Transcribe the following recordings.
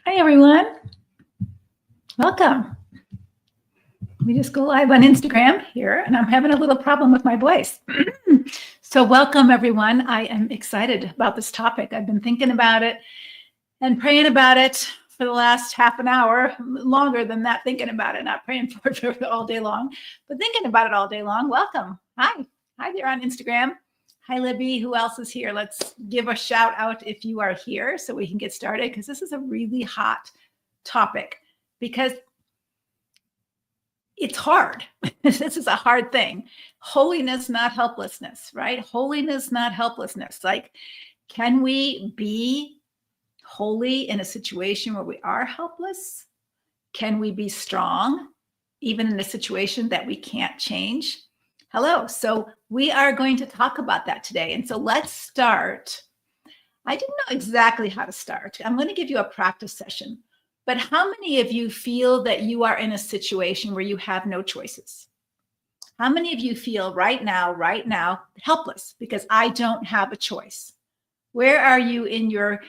Hi, everyone. Welcome. Let me just go live on Instagram here, and I'm having a little problem with my voice. So welcome, everyone. I am excited about this topic. I've been thinking about it and praying about it for the last half an hour, longer than that, thinking about it, not praying for it all day long, but thinking about it all day long. Welcome. Hi. Hi there on Instagram. Hi, Libby. Who else is here? Let's give a shout out if you are here so we can get started, because this is a really hot topic, because it's hard. This is a hard thing. Holiness, not helplessness, right? Holiness, not helplessness. Like, can we be holy in a situation where we are helpless? Can we be strong even in a situation that we can't change? Hello. So we are going to talk about that today. And so let's start. I didn't know exactly how to start. I'm going to give you a practice session. But how many of you feel that you are in a situation where you have no choices? How many of you feel right now, helpless because I don't have a choice? Where are you in your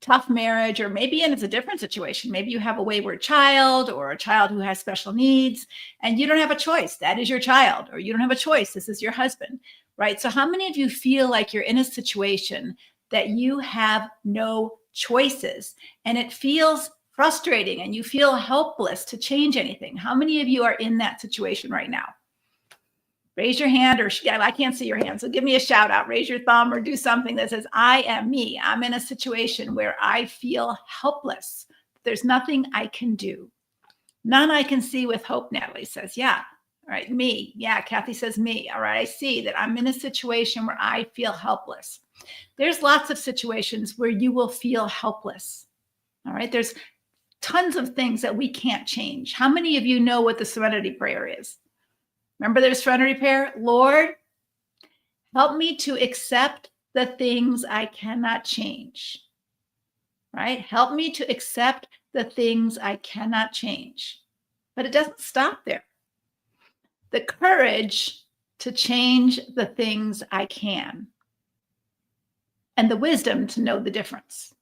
tough marriage, or maybe it's a different situation? Maybe you have a wayward child or a child who has special needs and you don't have a choice. That is your child. Or you don't have a choice. This is your husband, right? So how many of you feel like you're in a situation that you have no choices and it feels frustrating and you feel helpless to change anything? How many of you are in that situation right now? Raise your hand, or I can't see your hand, so give me a shout out. Raise your thumb or do something that says, I am me. I'm in a situation where I feel helpless. There's nothing I can do. None I can see with hope, Natalie says. Yeah. All right. Me. Yeah. Kathy says me. All right. I see that I'm in a situation where I feel helpless. There's lots of situations where you will feel helpless. All right. There's tons of things that we can't change. How many of you know what the serenity prayer is? Remember there's serenity prayer? Lord, help me to accept the things I cannot change, right? Help me to accept the things I cannot change. But it doesn't stop there. The courage to change the things I can, and the wisdom to know the difference.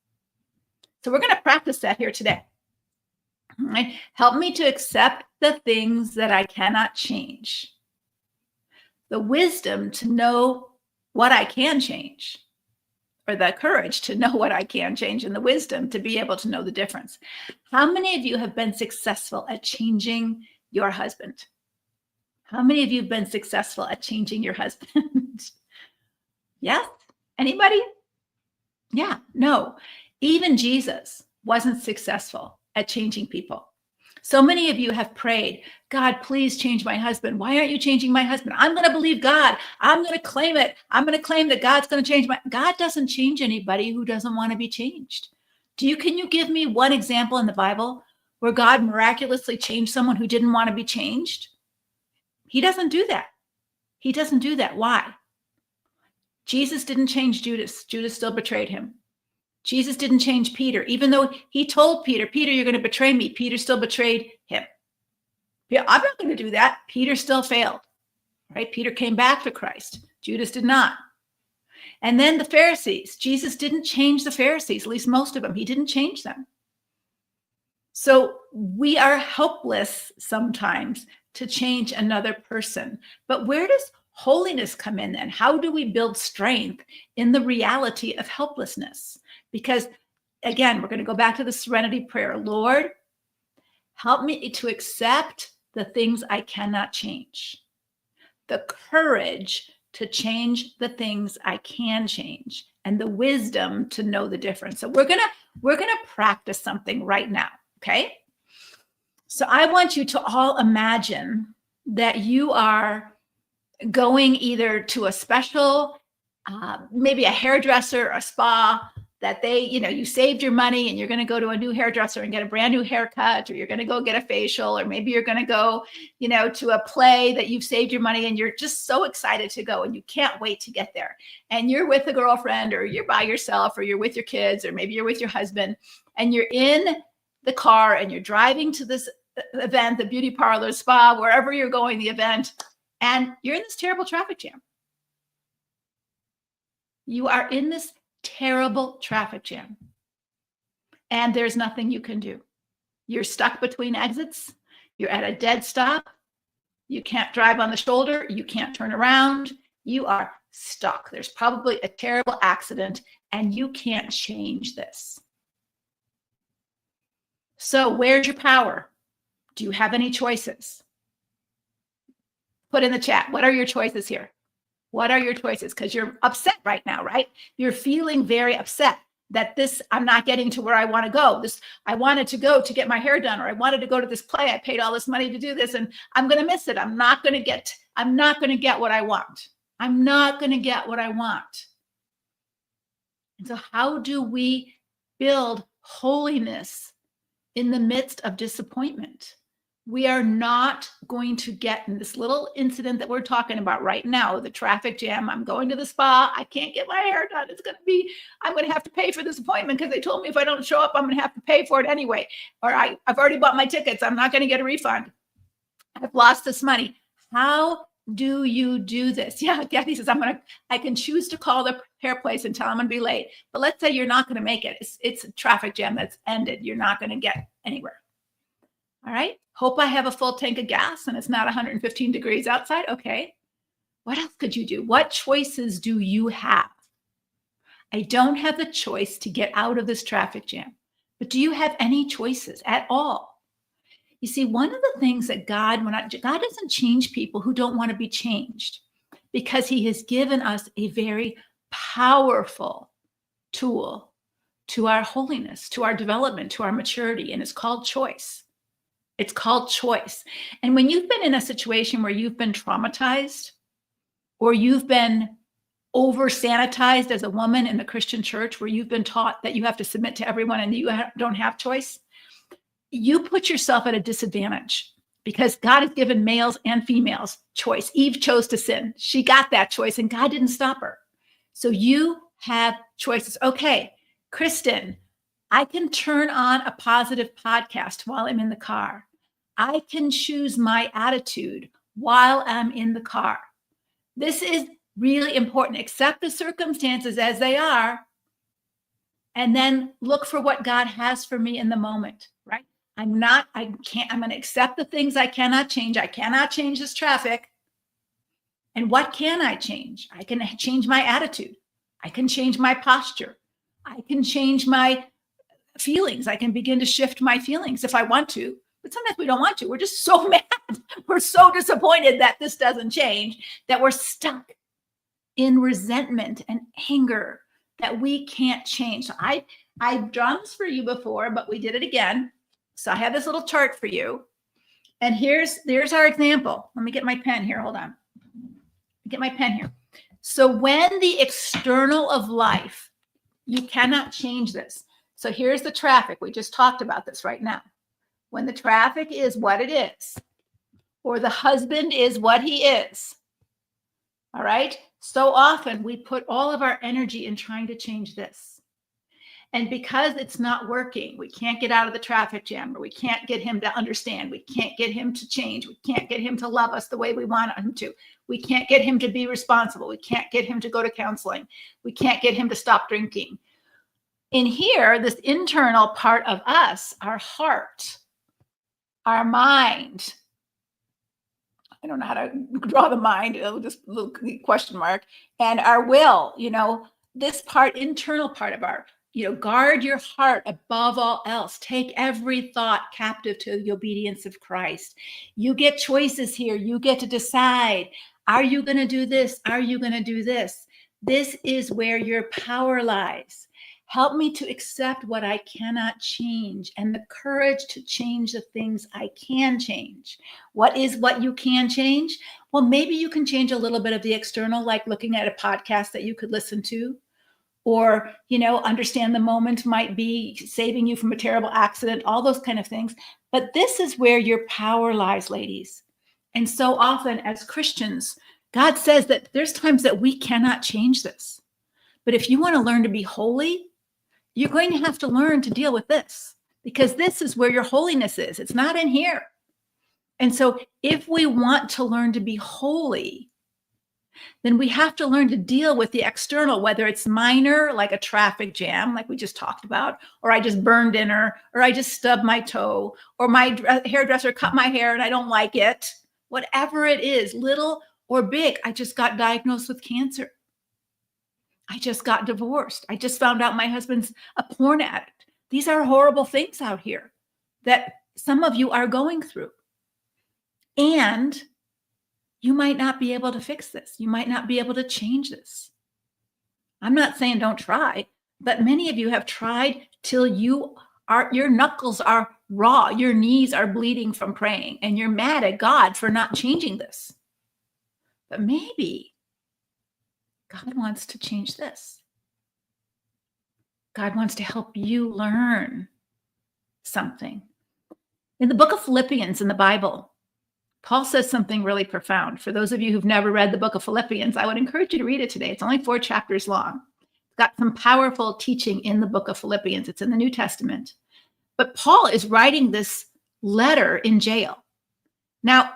So we're going to practice that here today. All right? Help me to accept the things that I cannot change. The wisdom to know what I can change, or the courage to know what I can change, and the wisdom to be able to know the difference. How many of you have been successful at changing your husband? How many of you have been successful at changing your husband? Yes? Anybody? Yeah, no. Even Jesus wasn't successful at changing people. So many of you have prayed, God, please change my husband. Why aren't you changing my husband? I'm going to believe God. I'm going to claim it. I'm going to claim that God's going to change God doesn't change anybody who doesn't want to be changed. Can you give me one example in the Bible where God miraculously changed someone who didn't want to be changed? He doesn't do that. He doesn't do that. Why? Jesus didn't change Judas. Judas still betrayed him. Jesus didn't change Peter. Even though he told Peter, Peter, you're going to betray me, Peter still betrayed him. Yeah, I'm not going to do that. Peter still failed, right? Peter came back to Christ. Judas did not. And then the Pharisees. Jesus didn't change the Pharisees, at least most of them. He didn't change them. So we are helpless sometimes to change another person. But where does holiness come in then? How do we build strength in the reality of helplessness? Because again, we're going to go back to the serenity prayer. Lord, help me to accept the things I cannot change. The courage to change the things I can change, and the wisdom to know the difference. So we're going to practice something right now, okay? So I want you to all imagine that you are going either to a special, maybe a hairdresser, a spa, that you saved your money and you're going to go to a new hairdresser and get a brand new haircut, or you're going to go get a facial, or maybe you're going to go, to a play that you've saved your money and you're just so excited to go and you can't wait to get there. And you're with a girlfriend, or you're by yourself, or you're with your kids, or maybe you're with your husband, and you're in the car and you're driving to this event, the beauty parlor, spa, wherever you're going, the event, and you're in this terrible traffic jam. You are in this terrible traffic jam. and there's nothing you can do. You're stuck between exits. You're at a dead stop. You can't drive on the shoulder. You can't turn around. You are stuck. There's probably a terrible accident, and you can't change this. So where's your power? Do you have any choices? Put in the chat. What are your choices here? What are your choices? Because you're upset right now, right? You're feeling very upset that this, I'm not getting to where I want to go. This, I wanted to go to get my hair done, or I wanted to go to this play. I paid all this money to do this, and I'm going to miss it. I'm not going to get what I want. I'm not going to get what I want. And so how do we build holiness in the midst of disappointment? We are not going to get in this little incident that we're talking about right now, the traffic jam. I'm going to the spa. I can't get my hair done. I'm going to have to pay for this appointment because they told me if I don't show up, I'm going to have to pay for it anyway. Or I've already bought my tickets. I'm not going to get a refund. I've lost this money. How do you do this? Yeah, Kathy says, I can choose to call the hair place and tell them I'm going to be late. But let's say you're not going to make it. It's a traffic jam that's ended. You're not going to get anywhere. All right. Hope I have a full tank of gas and it's not 115 degrees outside. Okay. What else could you do? What choices do you have? I don't have the choice to get out of this traffic jam, but do you have any choices at all? You see, one of the things that God doesn't change people who don't want to be changed, because he has given us a very powerful tool to our holiness, to our development, to our maturity, and it's called choice. It's called choice. And when you've been in a situation where you've been traumatized, or you've been over sanitized as a woman in the Christian church, where you've been taught that you have to submit to everyone and you don't have choice, you put yourself at a disadvantage, because God has given males and females choice. Eve chose to sin. She got that choice and God didn't stop her. So you have choices. Okay, Kristen, I can turn on a positive podcast while I'm in the car. I can choose my attitude while I'm in the car. This is really important. Accept the circumstances as they are, and then look for what God has for me in the moment, right? I'm going to accept the things I cannot change. I cannot change this traffic. And what can I change? I can change my attitude. I can change my posture. I can change my feelings. I can begin to shift my feelings if I want to, but sometimes we don't want to. We're just so mad. We're so disappointed that this doesn't change, that we're stuck in resentment and anger that we can't change. So I've drawn this for you before, but we did it again. So I have this little chart for you. And there's our example. Let me get my pen here. Hold on. Get my pen here. So when the external of life, you cannot change this. So here's the traffic. We just talked about this right now. When the traffic is what it is, or the husband is what he is, all right? So often we put all of our energy in trying to change this. And because it's not working, we can't get out of the traffic jam, or we can't get him to understand. We can't get him to change. We can't get him to love us the way we want him to. We can't get him to be responsible. We can't get him to go to counseling. We can't get him to stop drinking. In here, this internal part of us, our heart, our mind, I don't know how to draw the mind, just a little question mark, and our will, this internal part of our, guard your heart above all else. Take every thought captive to the obedience of Christ. You get choices here. You get to decide. Are you going to do this? Are you going to do this? This is where your power lies. Help me to accept what I cannot change and the courage to change the things I can change. What is what you can change? Well, maybe you can change a little bit of the external, like looking at a podcast that you could listen to, or, understand the moment might be saving you from a terrible accident, all those kind of things. But this is where your power lies, ladies. And so often as Christians, God says that there's times that we cannot change this. But if you want to learn to be holy, you're going to have to learn to deal with this, because this is where your holiness is. It's not in here. And so if we want to learn to be holy, then we have to learn to deal with the external, whether it's minor, like a traffic jam, like we just talked about, or I just burned dinner, or I just stubbed my toe, or my hairdresser cut my hair and I don't like it. Whatever it is, little or big, I just got diagnosed with cancer. I just got divorced. I just found out my husband's a porn addict. These are horrible things out here that some of you are going through. And you might not be able to fix this. You might not be able to change this. I'm not saying don't try, but many of you have tried till your knuckles are raw, your knees are bleeding from praying, and you're mad at God for not changing this. But maybe God wants to change this. God wants to help you learn something. In the book of Philippians in the Bible, Paul says something really profound. For those of you who've never read the book of Philippians, I would encourage you to read it today. It's only 4 chapters long. It's got some powerful teaching in the book of Philippians. It's in the New Testament. But Paul is writing this letter in jail. Now,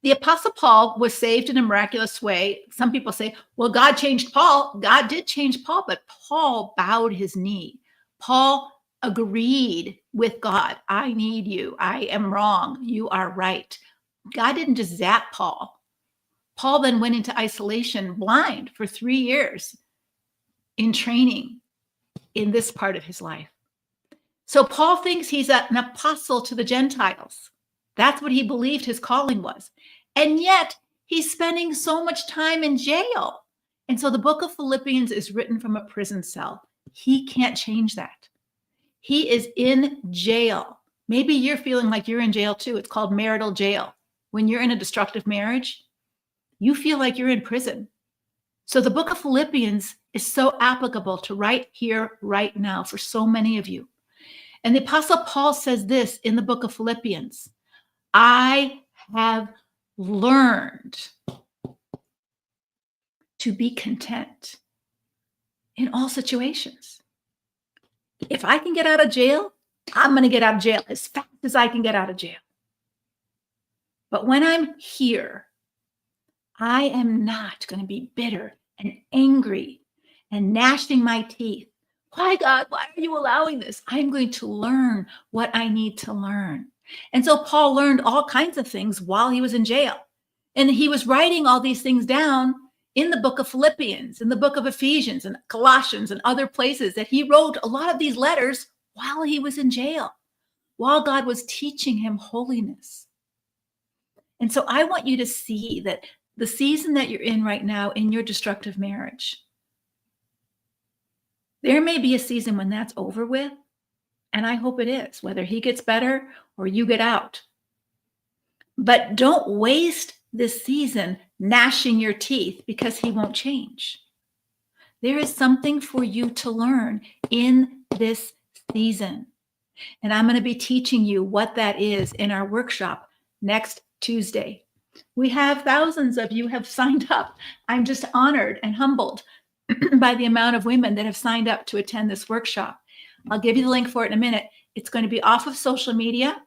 the Apostle Paul was saved in a miraculous way. Some people say, well, God changed Paul. God did change Paul, but Paul bowed his knee. Paul agreed with God. I need you. I am wrong. You are right. God didn't just zap Paul. Paul then went into isolation blind for 3 years in training in this part of his life. So Paul thinks he's an apostle to the Gentiles. That's what he believed his calling was. And yet he's spending so much time in jail. And so the book of Philippians is written from a prison cell. He can't change that. He is in jail. Maybe you're feeling like you're in jail too. It's called marital jail. When you're in a destructive marriage, you feel like you're in prison. So the book of Philippians is so applicable to right here, right now for so many of you. And the Apostle Paul says this in the book of Philippians: I have learned to be content in all situations. If I can get out of jail, I'm going to get out of jail as fast as I can get out of jail. But when I'm here, I am not going to be bitter and angry and gnashing my teeth. Why, God? Why are you allowing this? I'm going to learn what I need to learn. And so Paul learned all kinds of things while he was in jail. And he was writing all these things down in the book of Philippians, in the book of Ephesians and Colossians and other places, that he wrote a lot of these letters while he was in jail, while God was teaching him holiness. And so I want you to see that the season that you're in right now in your destructive marriage, there may be a season when that's over with, and I hope it is, whether he gets better or you get out. But don't waste this season gnashing your teeth because he won't change. There is something for you to learn in this season. And I'm going to be teaching you what that is in our workshop next Tuesday. We have thousands of you have signed up. I'm just honored and humbled by the amount of women that have signed up to attend this workshop. I'll give you the link for it in a minute. It's going to be off of social media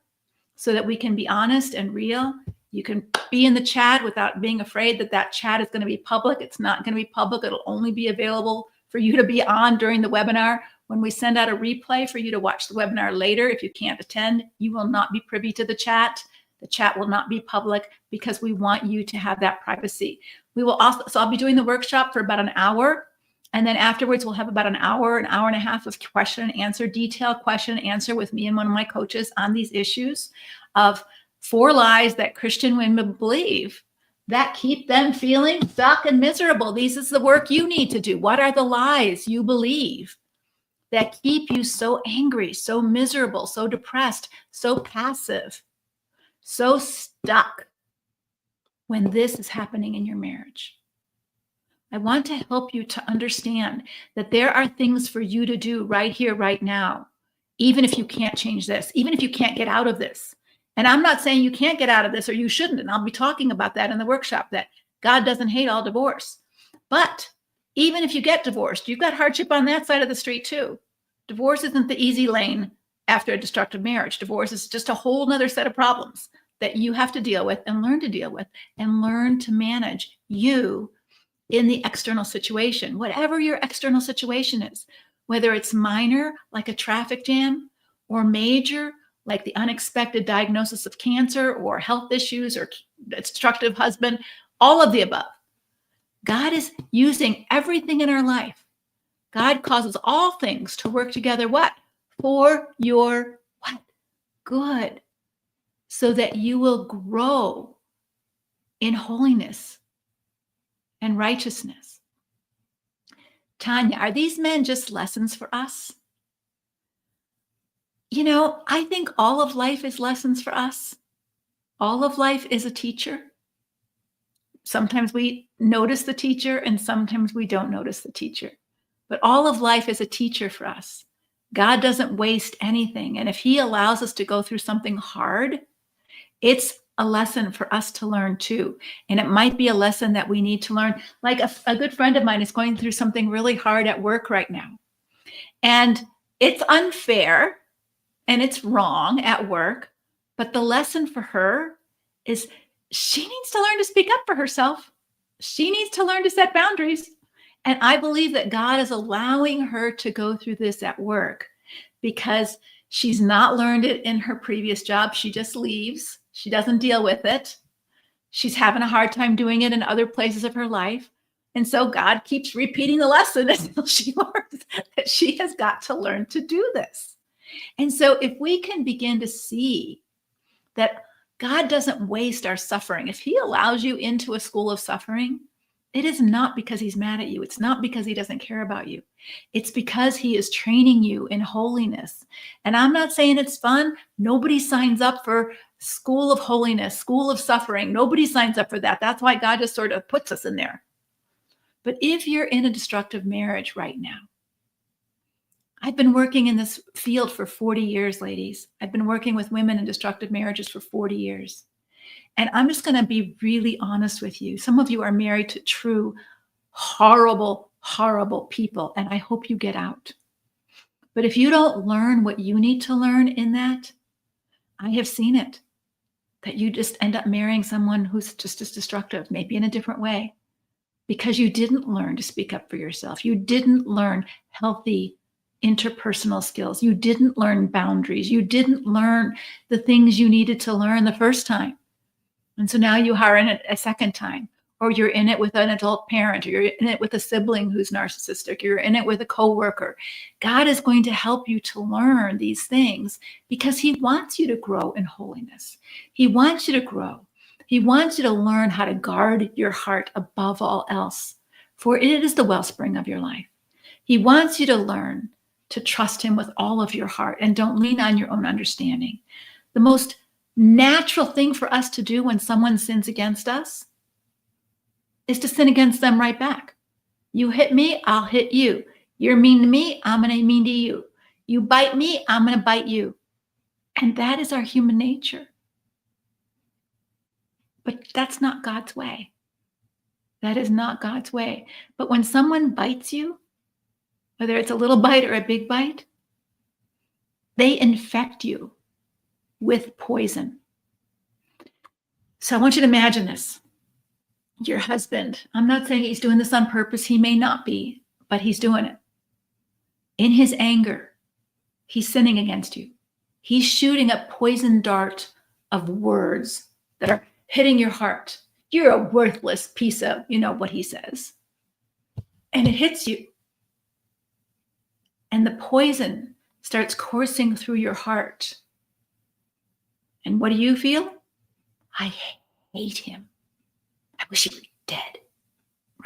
so that we can be honest and real. You can be in the chat without being afraid that that chat is going to be public. It's not going to be public. It'll only be available for you to be on during the webinar. When we send out a replay for you to watch the webinar later, if you can't attend, you will not be privy to the chat. The chat will not be public because we want you to have that privacy. We will also, so I'll be doing the workshop for about an hour. And then afterwards, we'll have about an hour and a half of question and answer, detailed question and answer with me and one of my coaches on these issues of 4 lies that Christian women believe that keep them feeling stuck and miserable. This is the work you need to do. What are the lies you believe that keep you so angry, so miserable, so depressed, so passive, so stuck when this is happening in your marriage? I want to help you to understand that there are things for you to do right here, right now, even if you can't change this, even if you can't get out of this. And I'm not saying you can't get out of this or you shouldn't. And I'll be talking about that in the workshop, that God doesn't hate all divorce. But even if you get divorced, you've got hardship on that side of the street too. Divorce isn't the easy lane after a destructive marriage. Divorce is just a whole nother set of problems that you have to deal with and learn to deal with and learn to manage you in the external situation, whatever your external situation is, whether it's minor, like a traffic jam, or major, like the unexpected diagnosis of cancer or health issues or destructive husband, all of the above. God is using everything in our life. God causes all things to work together, what? For your what? Good. So that you will grow in holiness and righteousness. Tanya, are these men just lessons for us? You know, I think all of life is lessons for us. All of life is a teacher. Sometimes we notice the teacher and sometimes we don't notice the teacher. But all of life is a teacher for us. God doesn't waste anything. And if he allows us to go through something hard, it's a lesson for us to learn too. And it might be a lesson that we need to learn. Like a good friend of mine is going through something really hard at work right now. And it's unfair and it's wrong at work. But the lesson for her is she needs to learn to speak up for herself. She needs to learn to set boundaries. And I believe that God is allowing her to go through this at work because she's not learned it in her previous job. She just leaves. She doesn't deal with it. She's having a hard time doing it in other places of her life. And so God keeps repeating the lesson until she learns that she has got to learn to do this. And so if we can begin to see that God doesn't waste our suffering, if he allows you into a school of suffering, it is not because he's mad at you. It's not because he doesn't care about you. It's because he is training you in holiness. And I'm not saying it's fun. Nobody signs up for school of holiness, school of suffering. Nobody signs up for that. That's why God just sort of puts us in there. But if you're in a destructive marriage right now, I've been working in this field for 40 years, ladies. I've been working with women in destructive marriages for 40 years. And I'm just going to be really honest with you. Some of you are married to true, horrible, horrible people, and I hope you get out. But if you don't learn what you need to learn in that, I have seen it, that you just end up marrying someone who's just as destructive, maybe in a different way, because you didn't learn to speak up for yourself. You didn't learn healthy interpersonal skills. You didn't learn boundaries. You didn't learn the things you needed to learn the first time. And so now you are in it a second time, or you're in it with an adult parent, or you're in it with a sibling who's narcissistic, you're in it with a coworker. God is going to help you to learn these things because he wants you to grow in holiness. He wants you to grow. He wants you to learn how to guard your heart above all else, for it is the wellspring of your life. He wants you to learn to trust him with all of your heart and don't lean on your own understanding. The most natural thing for us to do when someone sins against us is to sin against them right back. You hit me, I'll hit you. You're mean to me, I'm going to be mean to you. You bite me, I'm going to bite you. And that is our human nature. But that's not God's way. That is not God's way. But when someone bites you, whether it's a little bite or a big bite, they infect you with poison. So I want you to imagine this. Your husband, I'm not saying he's doing this on purpose. He may not be, but he's doing it. In his anger, he's sinning against you. He's shooting a poison dart of words that are hitting your heart. You're a worthless piece of, what he says. And it hits you. And the poison starts coursing through your heart. And what do you feel? I hate him. I wish he were dead.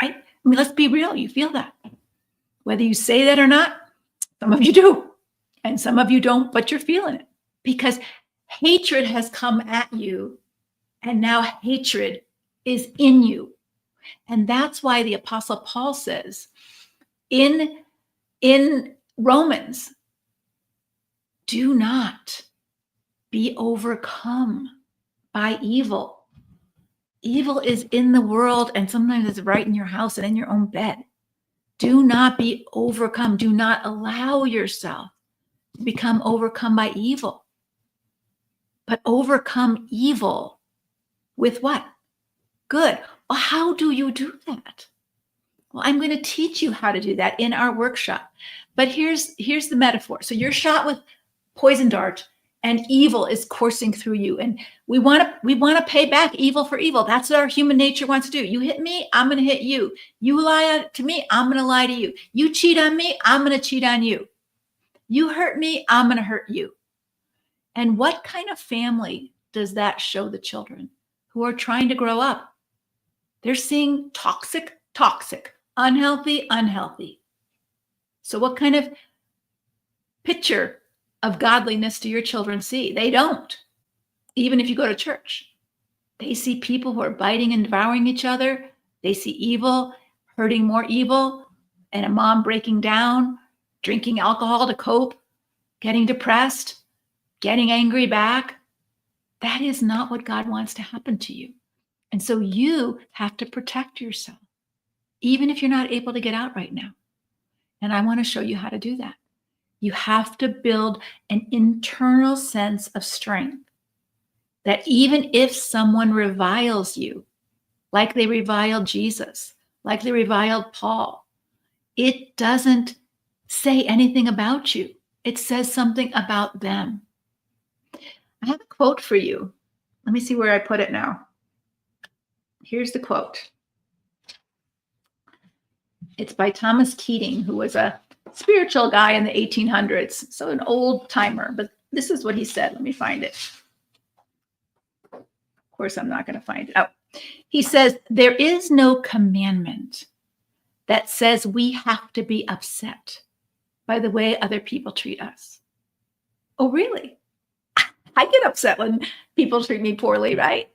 Right? I mean, let's be real. You feel that. Whether you say that or not, some of you do. And some of you don't, but you're feeling it. Because hatred has come at you. And now hatred is in you. And that's why the Apostle Paul says in Romans, do not be overcome by evil. Evil is in the world, and sometimes it's right in your house and in your own bed. Do not be overcome. Do not allow yourself to become overcome by evil. But overcome evil with what? Good. Well, how do you do that? Well, I'm going to teach you how to do that in our workshop. But here's the metaphor. So you're shot with poison dart and evil is coursing through you. And we want to pay back evil for evil. That's what our human nature wants to do. You hit me, I'm going to hit you. You lie to me, I'm going to lie to you. You cheat on me, I'm going to cheat on you. You hurt me, I'm going to hurt you. And what kind of family does that show the children who are trying to grow up? They're seeing toxic, unhealthy, unhealthy. So what kind of picture of godliness do your children see? They don't. Even if you go to church, they see people who are biting and devouring each other. They see evil, hurting more evil, and a mom breaking down, drinking alcohol to cope, getting depressed, getting angry back. That is not what God wants to happen to you. And so you have to protect yourself, even if you're not able to get out right now. And I want to show you how to do that. You have to build an internal sense of strength that even if someone reviles you, like they reviled Jesus, like they reviled Paul, it doesn't say anything about you. It says something about them. I have a quote for you. Let me see where I put it now. Here's the quote. It's by Thomas Keating, who was a spiritual guy in the 1800s. So an old timer, but this is what he said. Let me find it. Of course, I'm not going to find it. Oh, he says, there is no commandment that says we have to be upset by the way other people treat us. Oh, really? I get upset when people treat me poorly, right?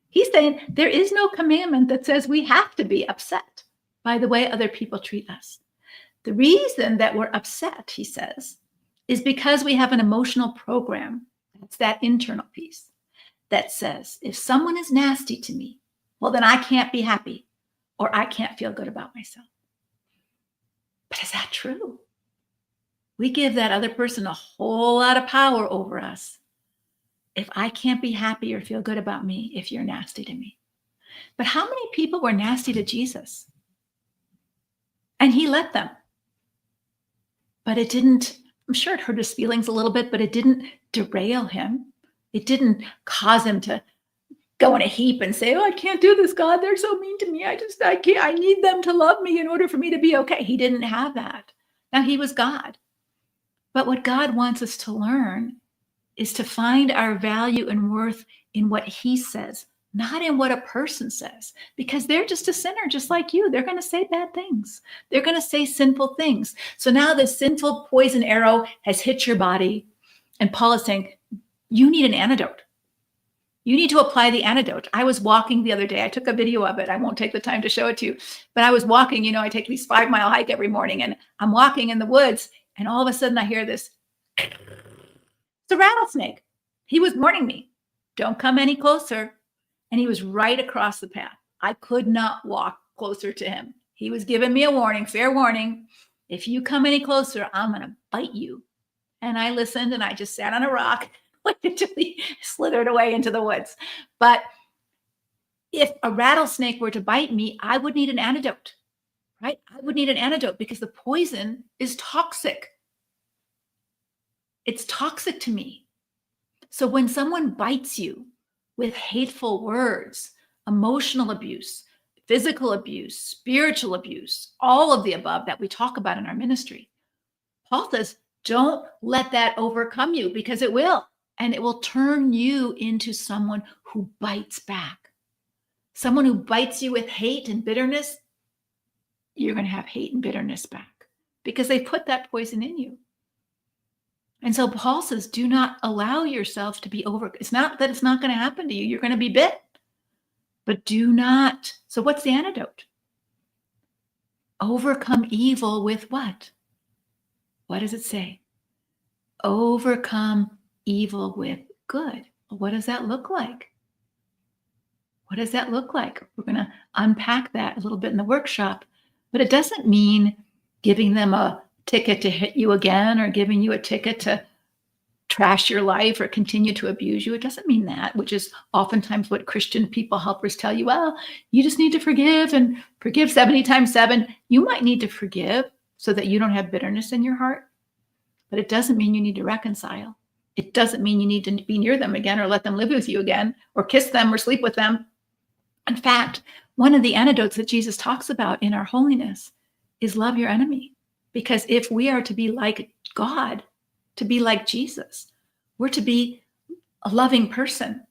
He's saying there is no commandment that says we have to be upset by the way other people treat us. The reason that we're upset, he says, is because we have an emotional program. It's that internal piece that says, if someone is nasty to me, well, then I can't be happy or I can't feel good about myself. But is that true? We give that other person a whole lot of power over us. If I can't be happy or feel good about me, if you're nasty to me. But how many people were nasty to Jesus? And he let them. But it didn't, I'm sure it hurt his feelings a little bit, but it didn't derail him. It didn't cause him to go in a heap and say, oh, I can't do this, God. They're so mean to me. I can't, I need them to love me in order for me to be okay. He didn't have that. Now, he was God. But what God wants us to learn is to find our value and worth in what he says, not in what a person says, because they're just a sinner, just like you. They're going to say bad things. They're going to say sinful things. So now the sinful poison arrow has hit your body. And Paul is saying, you need an antidote. You need to apply the antidote. I was walking the other day. I took a video of it. I won't take the time to show it to you. But I was walking, I take these 5-mile hike every morning, and I'm walking in the woods. And all of a sudden I hear this. It's a rattlesnake. He was warning me, don't come any closer. And he was right across the path. I could not walk closer to him. He was giving me a warning, fair warning. If you come any closer, I'm going to bite you. And I listened and I just sat on a rock, literally slithered away into the woods. But if a rattlesnake were to bite me, I would need an antidote, right? I would need an antidote because the poison is toxic. It's toxic to me. So when someone bites you with hateful words, emotional abuse, physical abuse, spiritual abuse, all of the above that we talk about in our ministry, Paul says, don't let that overcome you because it will. And it will turn you into someone who bites back. Someone who bites you with hate and bitterness, you're going to have hate and bitterness back because they put that poison in you. And so Paul says, do not allow yourself to be over. It's not that it's not going to happen to you. You're going to be bit, but do not. So what's the antidote? Overcome evil with what? What does it say? Overcome evil with good. What does that look like? What does that look like? We're going to unpack that a little bit in the workshop, but it doesn't mean giving them a ticket to hit you again or giving you a ticket to trash your life or continue to abuse you. It doesn't mean that, which is oftentimes what Christian people helpers tell you. Well, you just need to forgive and forgive 70 times 7. You might need to forgive so that you don't have bitterness in your heart, but it doesn't mean you need to reconcile. It doesn't mean you need to be near them again or let them live with you again or kiss them or sleep with them. In fact, one of the antidotes that Jesus talks about in our holiness is love your enemy. Because if we are to be like God, to be like Jesus, we're to be a loving person.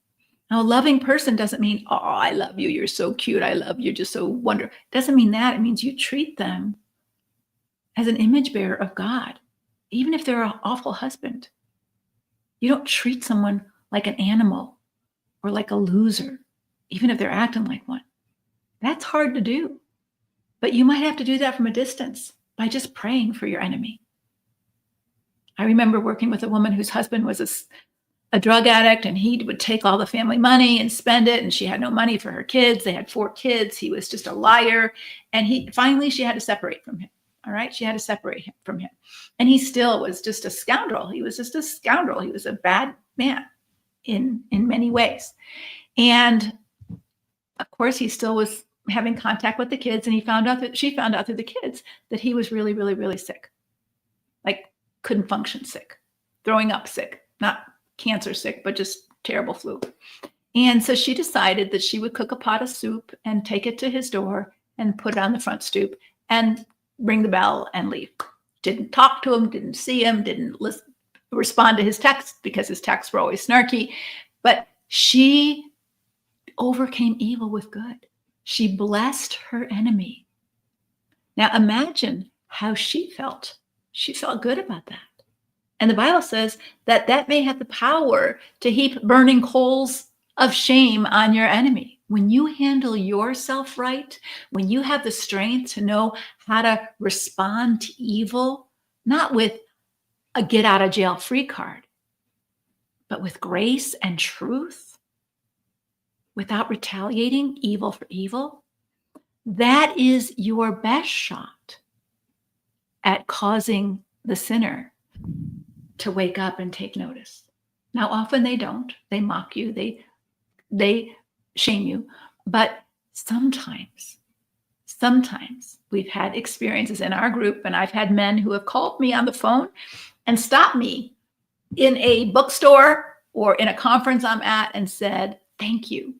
Now, a loving person doesn't mean, oh, I love you, you're so cute, I love you, you're just so wonderful. It doesn't mean that. It means you treat them as an image bearer of God, even if they're an awful husband. You don't treat someone like an animal or like a loser, even if they're acting like one. That's hard to do. But you might have to do that from a distance by just praying for your enemy. I remember working with a woman whose husband was a drug addict, and he would take all the family money and spend it, and she had no money for her kids. They had 4 kids. He was just a liar. And finally she had to separate from him. All right. She had to separate him from him. And he still was just a scoundrel. He was just a scoundrel. He was a bad man in many ways. And of course, he still was having contact with the kids. And she found out through the kids that he was really, really, really sick. Like couldn't function sick, throwing up sick, not cancer sick, but just terrible flu. And so she decided that she would cook a pot of soup and take it to his door and put it on the front stoop and ring the bell and leave. Didn't talk to him, didn't see him, didn't respond to his texts because his texts were always snarky. But she overcame evil with good. She blessed her enemy. Now imagine how she felt. She felt good about that. And the Bible says that that may have the power to heap burning coals of shame on your enemy. When you handle yourself right, when you have the strength to know how to respond to evil, not with a get out of jail free card, but with grace and truth, without retaliating evil for evil, that is your best shot at causing the sinner to wake up and take notice. Now, often they don't. They mock you. They shame you. But sometimes we've had experiences in our group, and I've had men who have called me on the phone and stopped me in a bookstore or in a conference I'm at and said, thank you.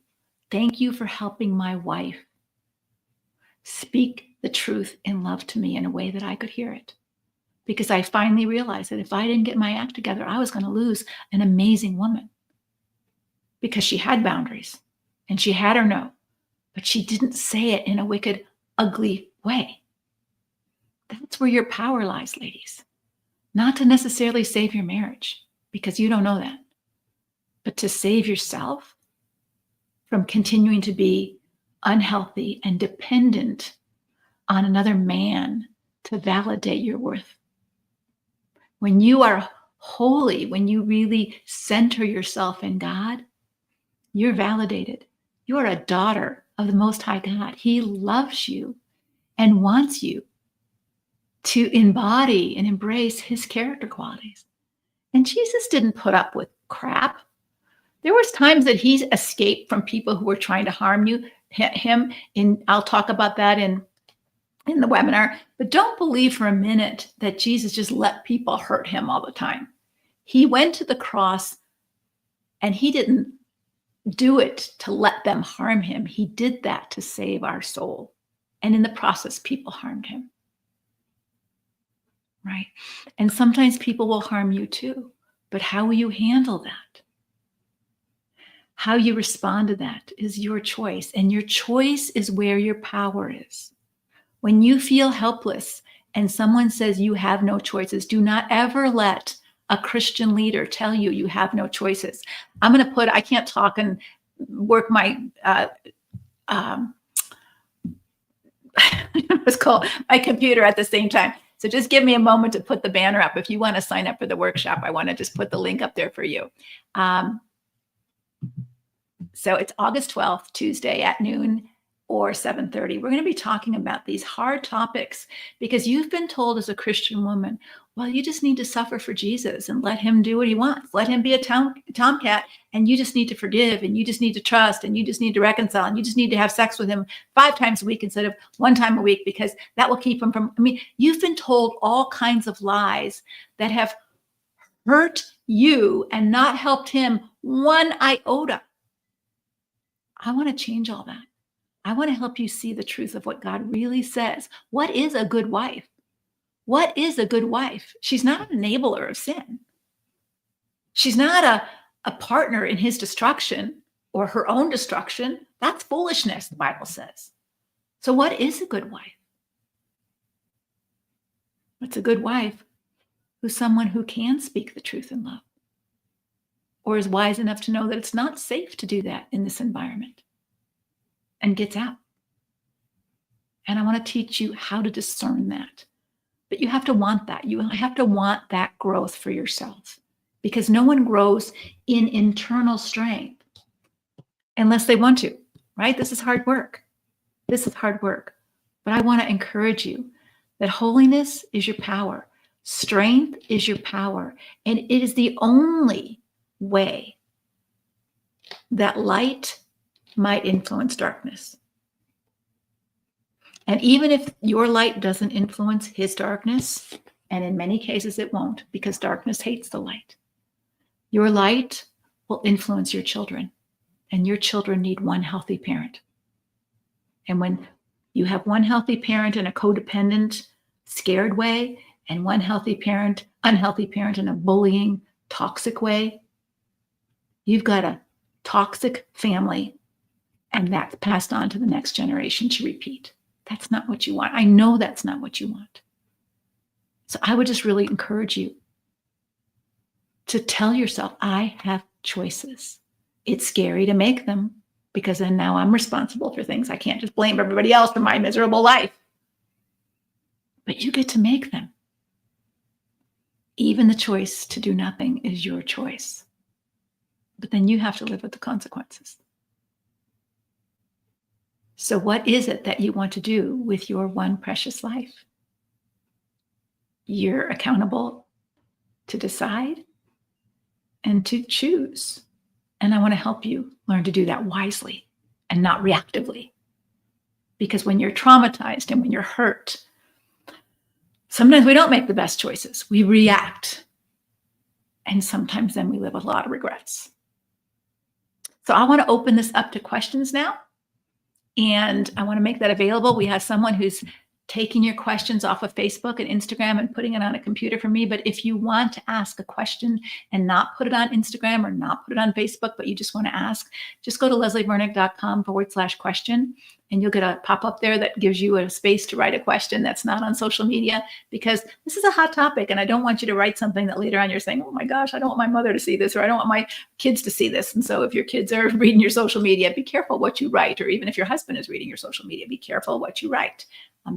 Thank you for helping my wife speak the truth in love to me in a way that I could hear it. Because I finally realized that if I didn't get my act together, I was going to lose an amazing woman. Because she had boundaries and she had her no, but she didn't say it in a wicked, ugly way. That's where your power lies, ladies. Not to necessarily save your marriage, because you don't know that, but to save yourself from continuing to be unhealthy and dependent on another man to validate your worth. When you are holy, when you really center yourself in God, you're validated. You are a daughter of the Most High God. He loves you and wants you to embody and embrace his character qualities. And Jesus didn't put up with crap. There was times that he escaped from people who were trying to harm him. I'll talk about that in the webinar. But don't believe for a minute that Jesus just let people hurt him all the time. He went to the cross and he didn't do it to let them harm him. He did that to save our soul. And in the process, people harmed him. Right? And sometimes people will harm you too. But how will you handle that? How you respond to that is your choice. And your choice is where your power is. When you feel helpless and someone says you have no choices, do not ever let a Christian leader tell you you have no choices. I can't talk and work my, what's called my computer at the same time. So just give me a moment to put the banner up. If you want to sign up for the workshop, I want to just put the link up there for you. So it's August 12th, Tuesday at noon. or 7:30. We're going to be talking about these hard topics because you've been told as a Christian woman, well, you just need to suffer for Jesus and let him do what he wants. Let him be a tomcat, and you just need to forgive, and you just need to trust, and you just need to reconcile, and you just need to have sex with him 5 times a week instead of 1 time a week because that will keep him from. I mean, you've been told all kinds of lies that have hurt you and not helped him 1 iota. I want to change all that. I want to help you see the truth of what God really says. What is a good wife? What is a good wife? She's not an enabler of sin. She's not a partner in his destruction or her own destruction. That's foolishness, the Bible says. So what is a good wife? It's a good wife who's someone who can speak the truth in love, or is wise enough to know that it's not safe to do that in this environment, and gets out. And I want to teach you how to discern that. But you have to want that. You have to want that growth for yourself, because no one grows in internal strength unless they want to, right? This is hard work. This is hard work. But I want to encourage you that holiness is your power. Strength is your power. And it is the only way that light might influence darkness. And even if your light doesn't influence his darkness, and in many cases it won't, because darkness hates the light, your light will influence your children, and your children need one healthy parent. And when you have one healthy parent in a codependent, scared way, and one healthy parent, unhealthy parent in a bullying, toxic way, you've got a toxic family, and that's passed on to the next generation to repeat. That's not what you want. I know that's not what you want. So I would just really encourage you to tell yourself, I have choices. It's scary to make them, because then now I'm responsible for things. I can't just blame everybody else for my miserable life. But you get to make them. Even the choice to do nothing is your choice. But then you have to live with the consequences. So what is it that you want to do with your one precious life? You're accountable to decide and to choose. And I want to help you learn to do that wisely and not reactively. Because when you're traumatized and when you're hurt, sometimes we don't make the best choices. We react. And sometimes then we live a lot of regrets. So I want to open this up to questions now. And I want to make that available. We have someone who's taking your questions off of Facebook and Instagram and putting it on a computer for me. But if you want to ask a question and not put it on Instagram or not put it on Facebook, but you just want to ask, just go to leslievernick.com/question, and you'll get a pop-up there that gives you a space to write a question that's not on social media, because this is a hot topic. And I don't want you to write something that later on you're saying, oh my gosh, I don't want my mother to see this, or I don't want my kids to see this. And so if your kids are reading your social media, be careful what you write. Or even if your husband is reading your social media, be careful what you write.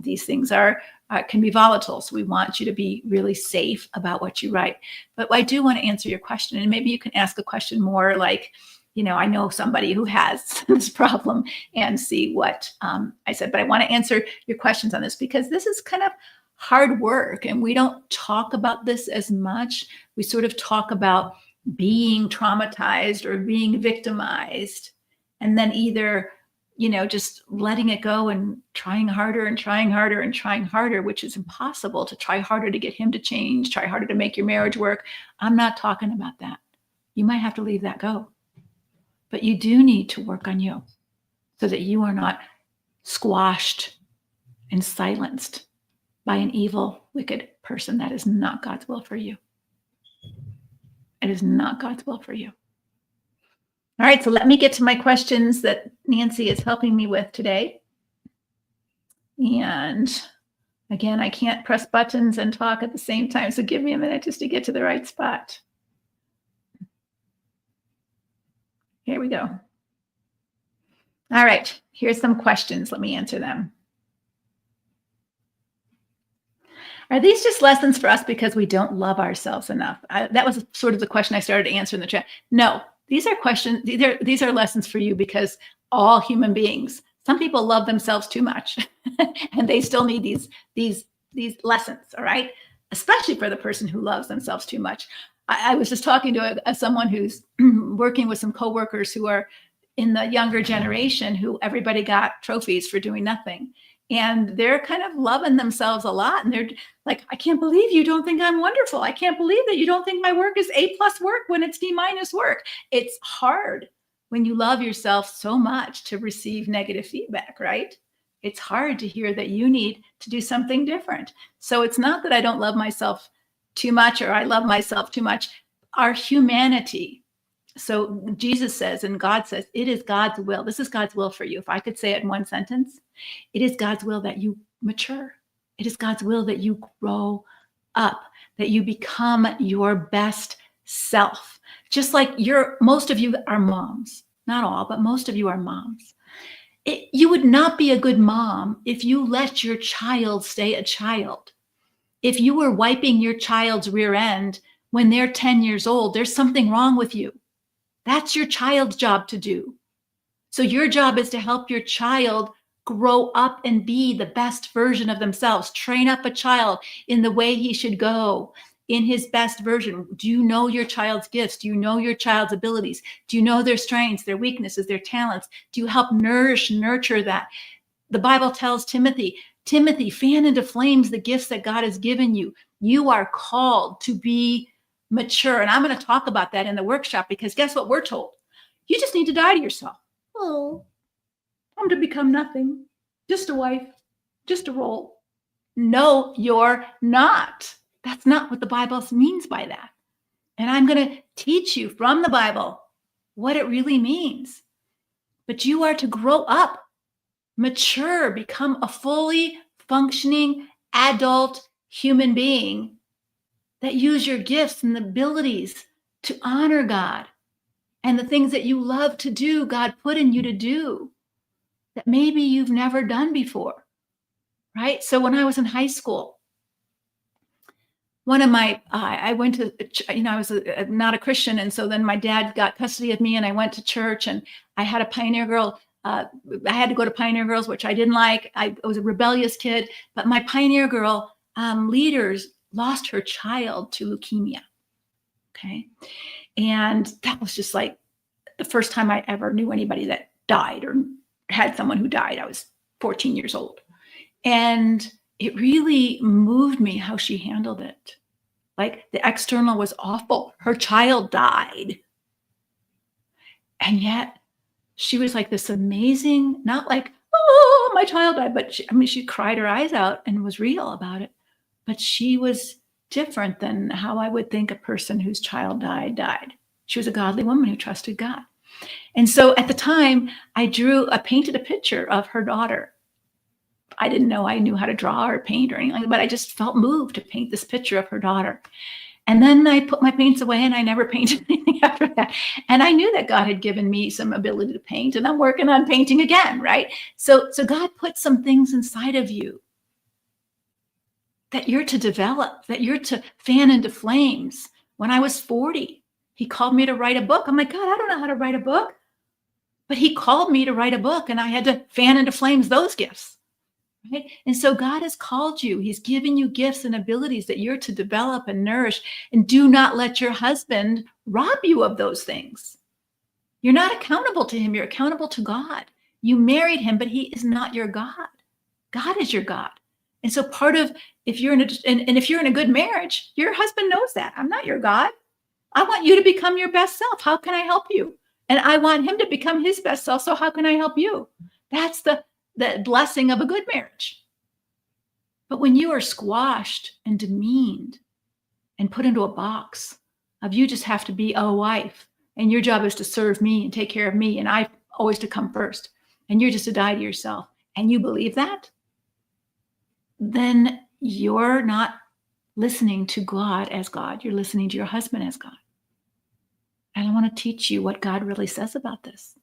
These things can be volatile. So we want you to be really safe about what you write. But I do want to answer your question. And maybe you can ask a question more like, I know somebody who has this problem, and see what I said. But I want to answer your questions on this, because this is kind of hard work. And we don't talk about this as much. We sort of talk about being traumatized or being victimized, and then either just letting it go and trying harder and trying harder and trying harder, which is impossible. To try harder to get him to change, try harder to make your marriage work. I'm not talking about that. You might have to leave that go. But you do need to work on you so that you are not squashed and silenced by an evil, wicked person. That is not God's will for you. It is not God's will for you. All right, so let me get to my questions that Nancy is helping me with today. And again, I can't press buttons and talk at the same time, so give me a minute just to get to the right spot. Here we go. All right, here's some questions. Let me answer them. Are these just lessons for us because we don't love ourselves enough? That was sort of the question I started to answer in the chat. No. These are questions, these are lessons for you because all human beings Some people love themselves too much and they still need these lessons, all right? Especially for the person who loves themselves too much. I was just talking to someone who's working with some coworkers who are in the younger generation, who everybody got trophies for doing nothing. And they're kind of loving themselves a lot. And they're like, I can't believe you don't think I'm wonderful. I can't believe that you don't think my work is A+ work when it's D- work. It's hard when you love yourself so much to receive negative feedback, right? It's hard to hear that you need to do something different. So it's not that I don't love myself too much or I love myself too much. Our humanity. So Jesus says and God says, it is God's will. This is God's will for you. If I could say it in one sentence, it is God's will that you mature. It is God's will that you grow up, that you become your best self. Just like most of you are moms, not all, but most of you are moms. You would not be a good mom if you let your child stay a child. If you were wiping your child's rear end when they're 10 years old, there's something wrong with you. That's your child's job to do. So your job is to help your child grow up and be the best version of themselves. Train up a child in the way he should go, in his best version. Do you know your child's gifts? Do you know your child's abilities? Do you know their strengths, their weaknesses, their talents? Do you help nurture that? The Bible tells Timothy, fan into flames the gifts that God has given you. You are called to be mature. And I'm going to talk about that in the workshop, because guess what we're told? You just need to die to yourself. Oh, I'm to become nothing, just a wife, just a role. No, you're not. That's not what the Bible means by that. And I'm going to teach you from the Bible what it really means. But you are to grow up, mature, become a fully functioning adult human being that use your gifts and abilities to honor God and the things that you love to do, God put in you to do, that maybe you've never done before, right? So when I was in high school, one of my, I went to, I was not a Christian. And so then my dad got custody of me and I went to church, and I had a Pioneer Girl. I had to go to Pioneer Girls, which I didn't like. I was a rebellious kid, but my Pioneer Girl leaders lost her child to leukemia. Okay. And that was just like the first time I ever knew anybody that died or had someone who died. I was 14 years old. And it really moved me how she handled it. Like, the external was awful. Her child died. And yet she was like this amazing, not like, oh, my child died, but she cried her eyes out and was real about it. But she was different than how I would think a person whose child died. She was a godly woman who trusted God. And so at the time, I painted a picture of her daughter. I didn't know I knew how to draw or paint or anything, but I just felt moved to paint this picture of her daughter. And then I put my paints away and I never painted anything after that. And I knew that God had given me some ability to paint, and I'm working on painting again, right? So God put some things inside of you that you're to develop, that you're to fan into flames. When I was 40, he called me to write a book. I'm like, God, I don't know how to write a book. But he called me to write a book, and I had to fan into flames those gifts. Right? And so God has called you. He's given you gifts and abilities that you're to develop and nourish. And do not let your husband rob you of those things. You're not accountable to him. You're accountable to God. You married him, but he is not your God. God is your God. And so part of, if you're in a good marriage, your husband knows that. I'm not your God. I want you to become your best self. How can I help you? And I want him to become his best self. So how can I help you? That's the blessing of a good marriage. But when you are squashed and demeaned and put into a box of, you just have to be a wife and your job is to serve me and take care of me, and I always to come first, and you're just to die to yourself, and you believe that, then you're not listening to God as God. You're listening to your husband as God. And I want to teach you what God really says about this.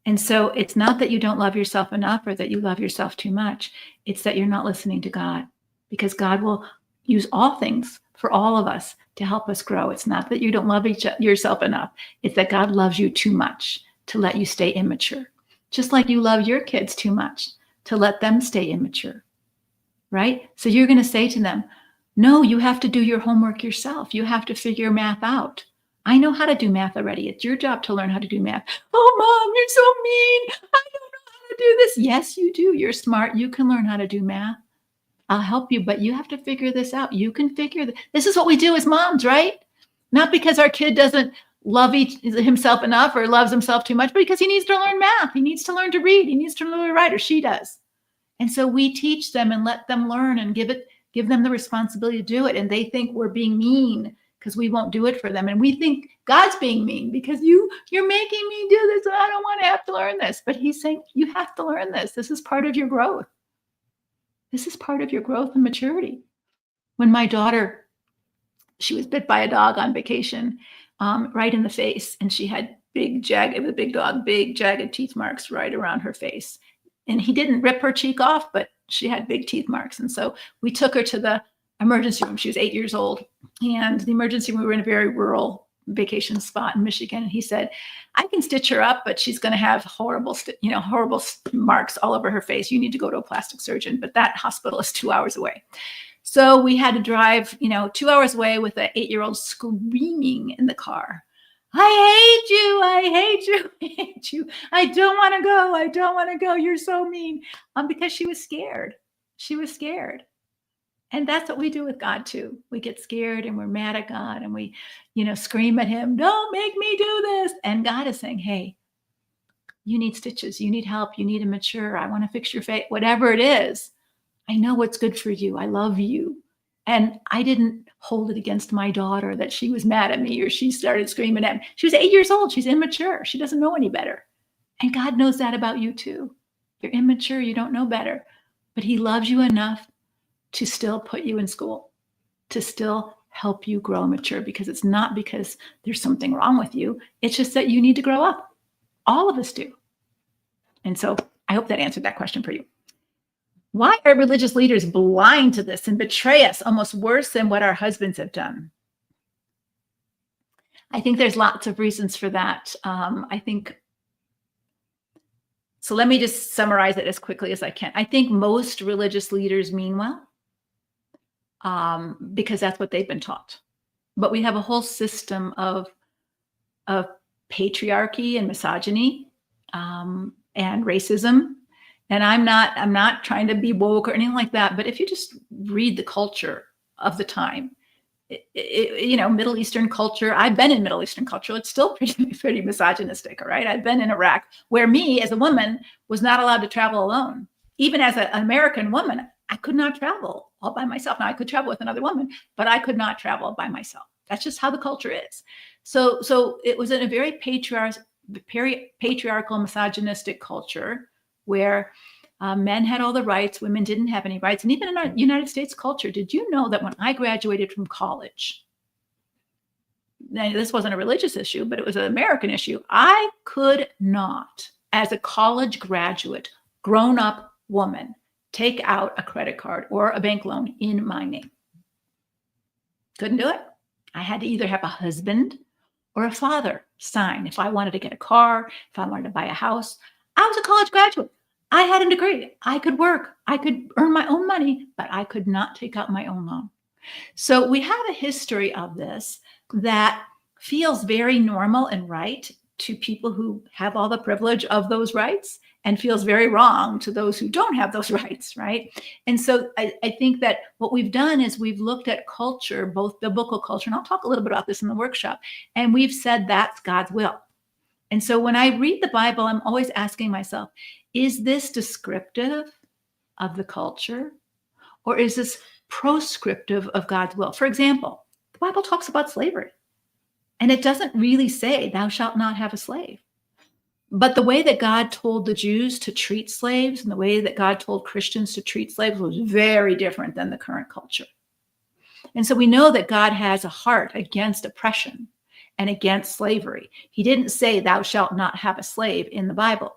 And so it's not that you don't love yourself enough or that you love yourself too much. It's that you're not listening to God, because God will use all things for all of us to help us grow. It's not that you don't love yourself enough. It's that God loves you too much to let you stay immature. just like you love your kids too much to let them stay immature, right? So you're going to say to them, no, you have to do your homework yourself. You have to figure math out. I know how to do math already. It's your job to learn how to do math. Oh, Mom, you're so mean. I don't know how to do this. Yes, you do. You're smart. You can learn how to do math. I'll help you, but you have to figure this out. You can figure this is what we do as moms, right? Not because our kid doesn't love himself enough or loves himself too much, but because he needs to learn math. He needs to learn to read. He needs to learn to write, or she does. And so we teach them and let them learn and give them the responsibility to do it. And they think we're being mean because we won't do it for them. And we think God's being mean because you're making me do this. And I don't want to have to learn this. But he's saying, you have to learn this. This is part of your growth. This is part of your growth and maturity. When my daughter, she was bit by a dog on vacation, right in the face. And she had it was a big dog, big jagged teeth marks right around her face. And he didn't rip her cheek off, but she had big teeth marks. And so we took her to the emergency room. She was 8 years old. And the emergency room, we were in a very rural vacation spot in Michigan. And he said, I can stitch her up, but she's going to have horrible marks all over her face. You need to go to a plastic surgeon. But that hospital is 2 hours away. So we had to drive, 2 hours away with an 8-year-old screaming in the car. I hate you. I hate you. I hate you. I don't want to go. I don't want to go. You're so mean. Because she was scared. She was scared. And that's what we do with God too. We get scared and we're mad at God and we, scream at him. Don't make me do this. And God is saying, hey, you need stitches. You need help. You need to mature. I want to fix your face. Whatever it is. I know what's good for you. I love you. And I didn't hold it against my daughter that she was mad at me or she started screaming at me. She was 8 years old. She's immature. She doesn't know any better. And God knows that about you too. You're immature. You don't know better. But he loves you enough to still put you in school, to still help you grow and mature, because it's not because there's something wrong with you. It's just that you need to grow up. All of us do. And so I hope that answered that question for you. Why are religious leaders blind to this and betray us almost worse than what our husbands have done? I think there's lots of reasons for that. So let me just summarize it as quickly as I can. I think most religious leaders mean well, because that's what they've been taught. But we have a whole system of patriarchy and misogyny, and racism. And I'm not trying to be woke or anything like that. But if you just read the culture of the time, Middle Eastern culture, I've been in Middle Eastern culture. It's still pretty misogynistic. All right. I've been in Iraq where me as a woman was not allowed to travel alone. Even as an American woman, I could not travel all by myself. Now I could travel with another woman, but I could not travel by myself. That's just how the culture is. So it was in a very patriarchal, misogynistic culture where men had all the rights, women didn't have any rights. And even in our United States culture, did you know that when I graduated from college, now this wasn't a religious issue, but it was an American issue, I could not, as a college graduate, grown-up woman, take out a credit card or a bank loan in my name. Couldn't do it. I had to either have a husband or a father sign if I wanted to get a car, if I wanted to buy a house. I was a college graduate. I had a degree. I could work. I could earn my own money, but I could not take out my own loan. So we have a history of this that feels very normal and right to people who have all the privilege of those rights, and feels very wrong to those who don't have those rights, right? And so I think that what we've done is we've looked at culture, both biblical culture, and I'll talk a little bit about this in the workshop, and we've said that's God's will. And so when I read the Bible, I'm always asking myself, is this descriptive of the culture, or is this proscriptive of God's will? For example, the Bible talks about slavery, and it doesn't really say, thou shalt not have a slave. But the way that God told the Jews to treat slaves and the way that God told Christians to treat slaves was very different than the current culture. And so we know that God has a heart against oppression and against slavery. He didn't say, thou shalt not have a slave in the Bible,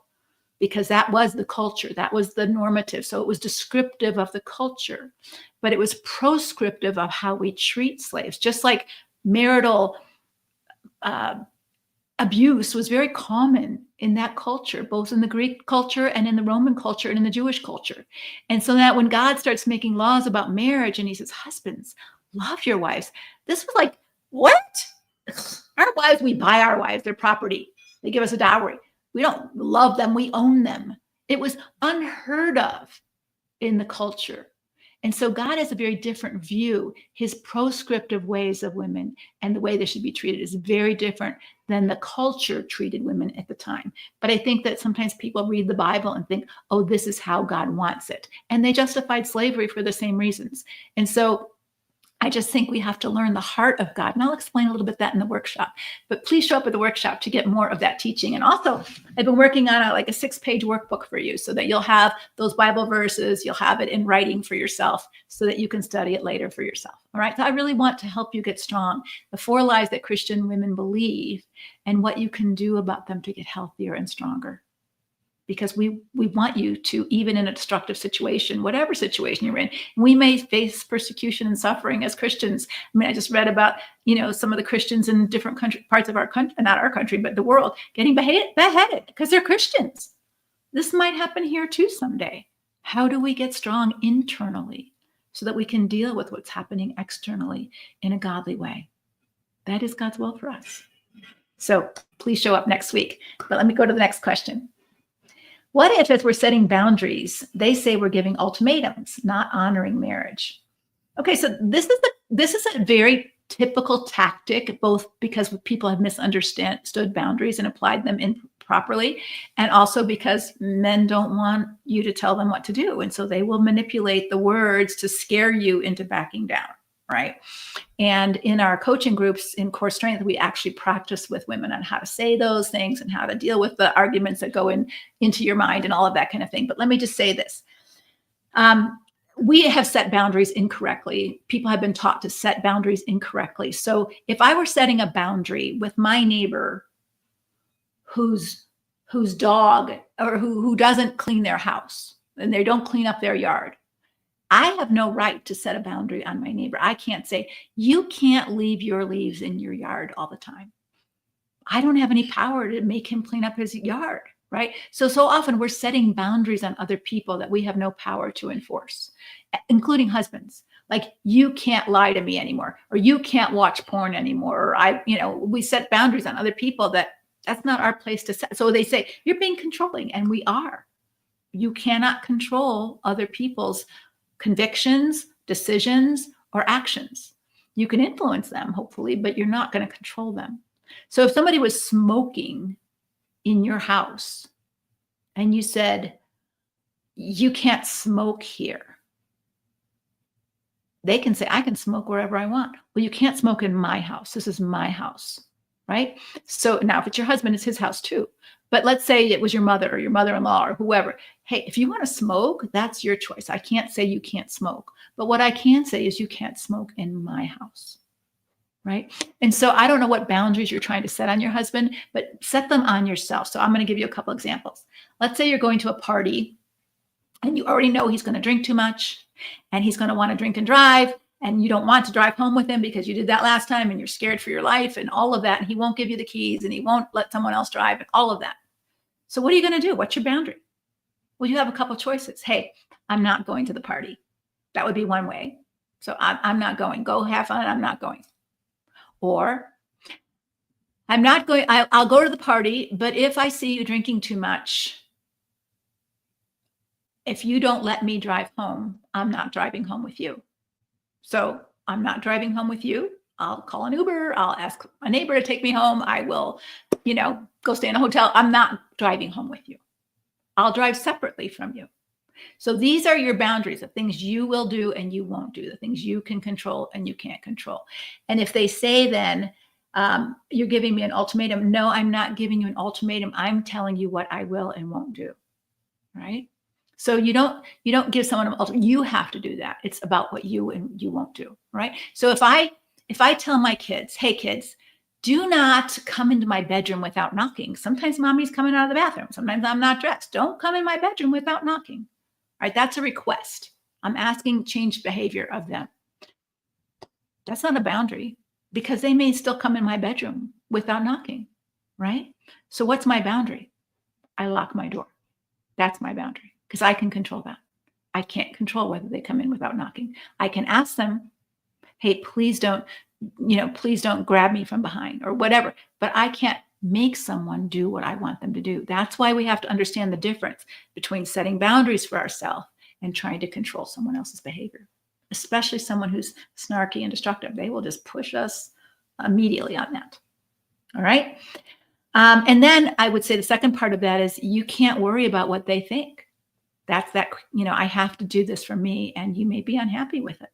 because that was the culture. That was the normative. So it was descriptive of the culture, but it was proscriptive of how we treat slaves. Just like marital abuse was very common in that culture, both in the Greek culture and in the Roman culture and in the Jewish culture. And so that when God starts making laws about marriage and he says, husbands, love your wives, this was like, what? Our wives, we buy our wives, their property. They give us a dowry. We don't love them, we own them. It was unheard of in the culture. And so God has a very different view. His proscriptive ways of women and the way they should be treated is very different than the culture treated women at the time. But I think that sometimes people read the Bible and think, oh, this is how God wants it. And they justified slavery for the same reasons. And so I just think we have to learn the heart of God. And I'll explain a little bit that in the workshop. But please show up at the workshop to get more of that teaching. And also, I've been working on a 6-page workbook for you so that you'll have those Bible verses. You'll have it in writing for yourself so that you can study it later for yourself. All right. So I really want to help you get strong. The 4 lies that Christian women believe and what you can do about them to get healthier and stronger. Because we want you to, even in a destructive situation, whatever situation you're in, we may face persecution and suffering as Christians. I mean, I just read about, some of the Christians in different parts of our country, not our country, but the world, getting beheaded because they're Christians. This might happen here too someday. How do we get strong internally so that we can deal with what's happening externally in a godly way? That is God's will for us. So please show up next week. But let me go to the next question. What if, as we're setting boundaries, they say we're giving ultimatums, not honoring marriage? Okay, so this is a very typical tactic, both because people have misunderstood boundaries and applied them improperly, and also because men don't want you to tell them what to do. And so they will manipulate the words to scare you into backing down, right? And in our coaching groups in Core Strength, we actually practice with women on how to say those things and how to deal with the arguments that go into your mind and all of that kind of thing. But let me just say this. We have set boundaries incorrectly. People have been taught to set boundaries incorrectly. So if I were setting a boundary with my neighbor whose dog or who doesn't clean their house and they don't clean up their yard, I have no right to set a boundary on my neighbor. I can't say, you can't leave your leaves in your yard all the time. I don't have any power to make him clean up his yard, right? So often we're setting boundaries on other people that we have no power to enforce, including husbands. Like, you can't lie to me anymore, or you can't watch porn anymore. Or we set boundaries on other people that's not our place to set. So they say, you're being controlling, and we are. You cannot control other people's convictions, decisions, or actions. You can influence them, hopefully, but you're not going to control them. So if somebody was smoking in your house and you said, you can't smoke here, they can say, I can smoke wherever I want. Well, you can't smoke in my house. This is my house, right? So now if it's your husband, it's his house too. But let's say it was your mother or your mother-in-law or whoever. Hey, if you want to smoke, that's your choice. I can't say you can't smoke. But what I can say is you can't smoke in my house, right? And so I don't know what boundaries you're trying to set on your husband, but set them on yourself. So I'm going to give you a couple examples. Let's say you're going to a party and you already know he's going to drink too much and he's going to want to drink and drive. And you don't want to drive home with him because you did that last time and you're scared for your life and all of that. And he won't give you the keys and he won't let someone else drive and all of that. So what are you going to do? What's your boundary? Well, you have a couple choices. Hey, I'm not going to the party. That would be one way. So I'm not going. Go have fun. I'm not going. Or I'm not going. I'll go to the party, but if I see you drinking too much, if you don't let me drive home, I'm not driving home with you. So I'm not driving home with you. I'll call an Uber. I'll ask a neighbor to take me home. I will, go stay in a hotel. I'm not driving home with you. I'll drive separately from you. So these are your boundaries of things you will do and you won't do, the things you can control and you can't control. And if they say then, you're giving me an ultimatum. No, I'm not giving you an ultimatum. I'm telling you what I will and won't do. Right? So you don't give someone an ultimatum. You have to do that. It's about what you and you won't do. Right? So if I tell my kids, hey kids, do not come into my bedroom without knocking. Sometimes mommy's coming out of the bathroom. Sometimes I'm not dressed. Don't come in my bedroom without knocking. All right? That's a request. I'm asking change behavior of them. That's not a boundary because they may still come in my bedroom without knocking. right? So what's my boundary? I lock my door. That's my boundary because I can control that. I can't control whether they come in without knocking. I can ask them, hey, please don't, please don't grab me from behind or whatever. But I can't make someone do what I want them to do. That's why we have to understand the difference between setting boundaries for ourselves and trying to control someone else's behavior, especially someone who's snarky and destructive. They will just push us immediately on that. All right. And then I would say the second part of that is you can't worry about what they think. That's that, I have to do this for me, and you may be unhappy with it.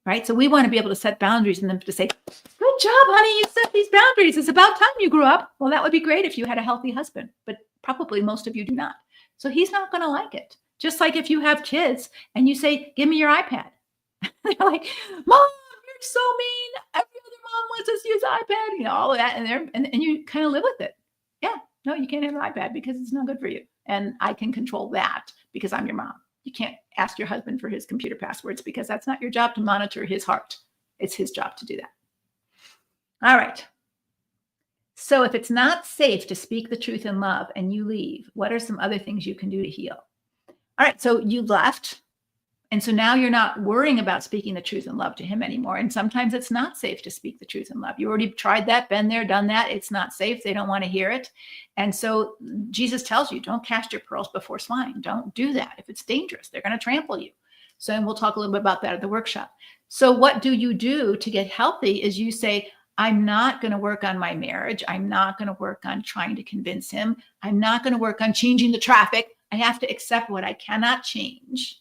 Right. So we want to be able to set boundaries and them to say, good job, honey, you set these boundaries. It's about time you grew up. Well, that would be great if you had a healthy husband, but probably most of you do not. So he's not going to like it. Just like if you have kids and you say, give me your iPad. They're like, Mom, you're so mean. Every other mom lets us use iPad, all of that. And you kind of live with it. Yeah, no, you can't have an iPad because it's not good for you. And I can control that because I'm your mom. You can't ask your husband for his computer passwords because that's not your job to monitor his heart. It's his job to do that. All right. So if it's not safe to speak the truth in love and you leave, what are some other things you can do to heal? All right. So you left. And so now you're not worrying about speaking the truth in love to him anymore. And sometimes it's not safe to speak the truth in love. You already tried that, been there, done that. It's not safe. They don't want to hear it. And so Jesus tells you, don't cast your pearls before swine. Don't do that. If it's dangerous, they're going to trample you. So, and we'll talk a little bit about that at the workshop. So what do you do to get healthy is you say, I'm not going to work on my marriage. I'm not going to work on trying to convince him. I'm not going to work on changing the traffic. I have to accept what I cannot change.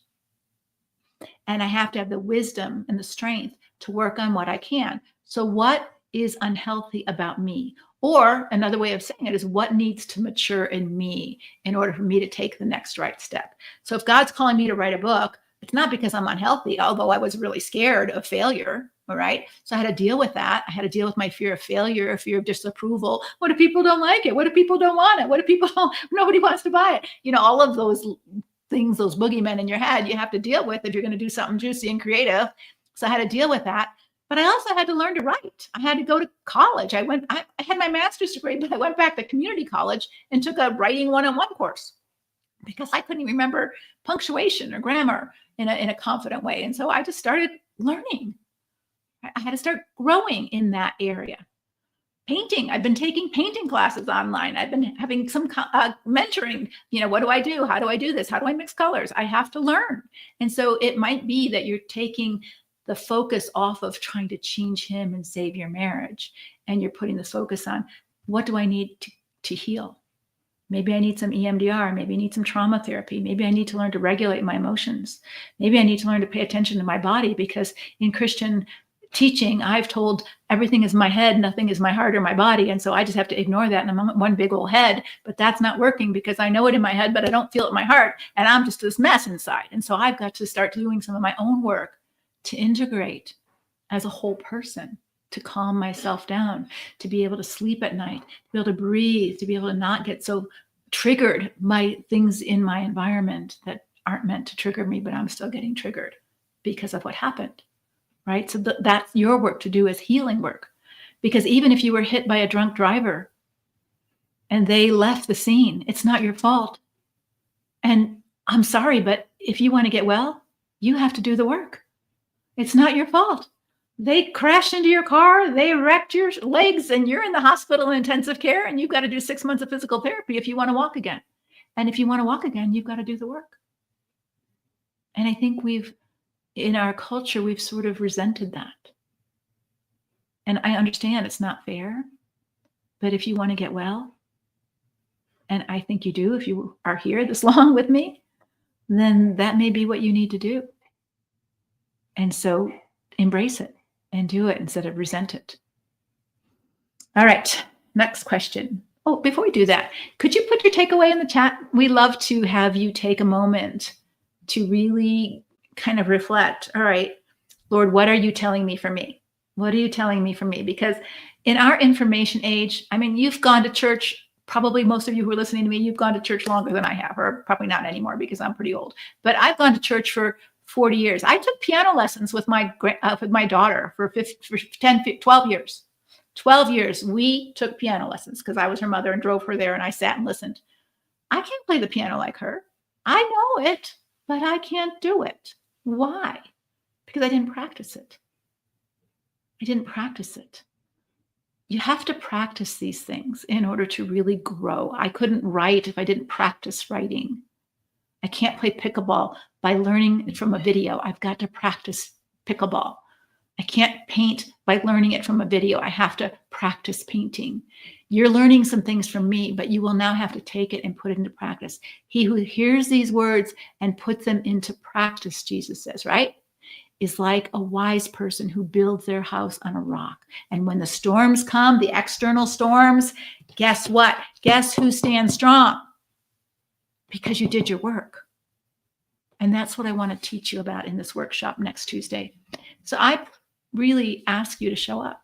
And I have to have the wisdom and the strength to work on what I can. So what is unhealthy about me? Or another way of saying it is what needs to mature in me in order for me to take the next right step. So if God's calling me to write a book, it's not because I'm unhealthy, although I was really scared of failure. All right. So I had to deal with that. I had to deal with my fear of failure, fear of disapproval. What if people don't like it? What if people don't want it? What if nobody wants to buy it? All of those things, those boogeymen in your head, you have to deal with if you're going to do something juicy and creative. So I had to deal with that. But I also had to learn to write. I had to go to college. I had my master's degree, but I went back to community college and took a writing 101 course because I couldn't even remember punctuation or grammar in a confident way. And so I just started learning. I had to start growing in that area. Painting. I've been taking painting classes online. I've been having some mentoring. What do I do? How do I do this? How do I mix colors? I have to learn. And so it might be that you're taking the focus off of trying to change him and save your marriage. And you're putting the focus on what do I need to heal? Maybe I need some EMDR. Maybe I need some trauma therapy. Maybe I need to learn to regulate my emotions. Maybe I need to learn to pay attention to my body because in Christian teaching, I've told everything is my head, nothing is my heart or my body. And so I just have to ignore that. And I'm one big old head, but that's not working because I know it in my head, but I don't feel it in my heart. And I'm just this mess inside. And so I've got to start doing some of my own work to integrate as a whole person, to calm myself down, to be able to sleep at night, to be able to breathe, to be able to not get so triggered by things in my environment that aren't meant to trigger me, but I'm still getting triggered because of what happened. Right? So that's your work to do as healing work. Because even if you were hit by a drunk driver and they left the scene, it's not your fault. And I'm sorry, but if you want to get well, you have to do the work. It's not your fault. They crashed into your car, they wrecked your legs, and you're in the hospital in intensive care, and you've got to do 6 months of physical therapy if you want to walk again. And if you want to walk again, you've got to do the work. And I think in our culture, we've sort of resented that. And I understand it's not fair, but if you want to get well, and I think you do if you are here this long with me, then that may be what you need to do. And so embrace it and do it instead of resent it. All right, next question. Oh, before we do that, could you put your takeaway in the chat? We love to have you take a moment to really kind of reflect. All right, Lord, what are you telling me for me? What are you telling me for me? Because in our information age, you've gone to church, probably most of you who are listening to me, you've gone to church longer than I have, or probably not anymore because I'm pretty old. But I've gone to church for 40 years. I took piano lessons with my daughter for 12 years. 12 years, we took piano lessons because I was her mother and drove her there, and I sat and listened. I can't play the piano like her. I know it, but I can't do it. Why? Because I didn't practice it. I didn't practice it. You have to practice these things in order to really grow. I couldn't write if I didn't practice writing. I can't play pickleball by learning it from a video. I've got to practice pickleball. I can't paint by learning it from a video. I have to practice painting. You're learning some things from me, but you will now have to take it and put it into practice. He who hears these words and puts them into practice, Jesus says, right, is like a wise person who builds their house on a rock. And when the storms come, the external storms, guess what? Guess who stands strong? Because you did your work. And that's what I want to teach you about in this workshop next Tuesday. So I really ask you to show up.